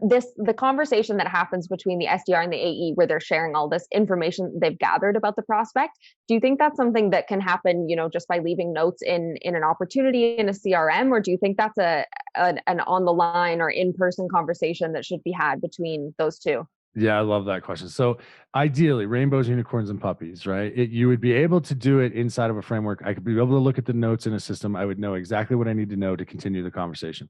The conversation that happens between the SDR and the AE, where they're sharing all this information they've gathered about the prospect, do you think that's something that can happen, just by leaving notes in an opportunity in a CRM, or do you think that's an on the line or in-person conversation that should be had between those two? Yeah, I love that question. So ideally, rainbows, unicorns, and puppies, right? You would be able to do it inside of a framework. I could be able to look at the notes in a system. I would know exactly what I need to know to continue the conversation.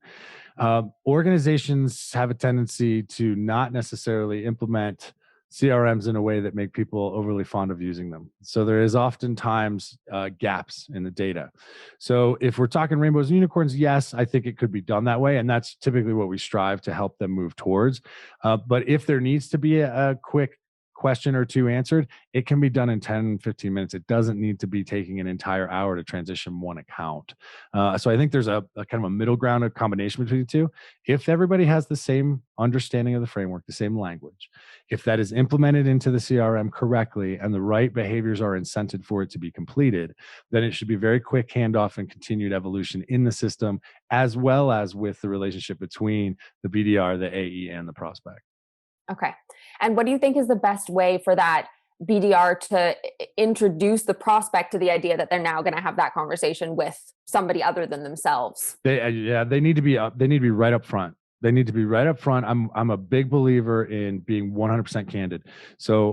Organizations have a tendency to not necessarily implement CRMs in a way that make people overly fond of using them. So there is oftentimes gaps in the data. So if we're talking rainbows and unicorns, yes, I think it could be done that way. And that's typically what we strive to help them move towards. But if there needs to be a quick question or two answered, it can be done in 10, 15 minutes. It doesn't need to be taking an entire hour to transition one account. So I think there's a kind of a middle ground, a combination between the two. If everybody has the same understanding of the framework, the same language, if that is implemented into the CRM correctly and the right behaviors are incented for it to be completed, then it should be very quick handoff and continued evolution in the system, as well as with the relationship between the BDR, the AE, and the prospect. Okay. And what do you think is the best way for that BDR to introduce the prospect to the idea that they're now going to have that conversation with somebody other than themselves? They need to be up. They need to be right up front. They need to be right up front. I'm a big believer in being 100% candid,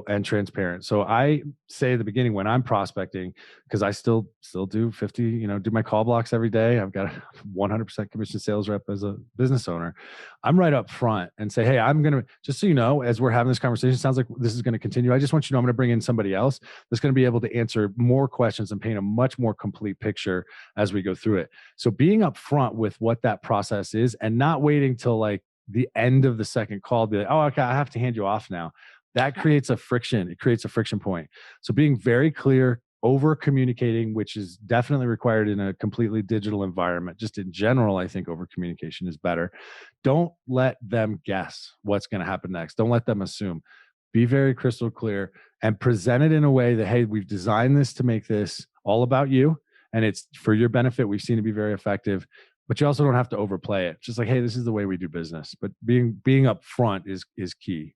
and transparent. So I say at the beginning when I'm prospecting, because I still do 50, do my call blocks every day. I've got a 100% commission sales rep as a business owner. I'm right up front and say, hey, I'm going to, just so you know, as we're having this conversation, it sounds like this is going to continue. I just want you to know I'm going to bring in somebody else that's going to be able to answer more questions and paint a much more complete picture as we go through it. So being upfront with what that process is and not waiting till like the end of the second call, be like, oh, okay, I have to hand you off now. That creates a friction. It creates a friction point. So being very clear, over communicating, which is definitely required in a completely digital environment. Just in general, I think over communication is better. Don't let them guess what's going to happen next. Don't let them assume. Be very crystal clear and present it in a way that, hey, we've designed this to make this all about you and it's for your benefit. We've seen it be very effective, but you also don't have to overplay it. Just like, hey, this is the way we do business. But being upfront is key.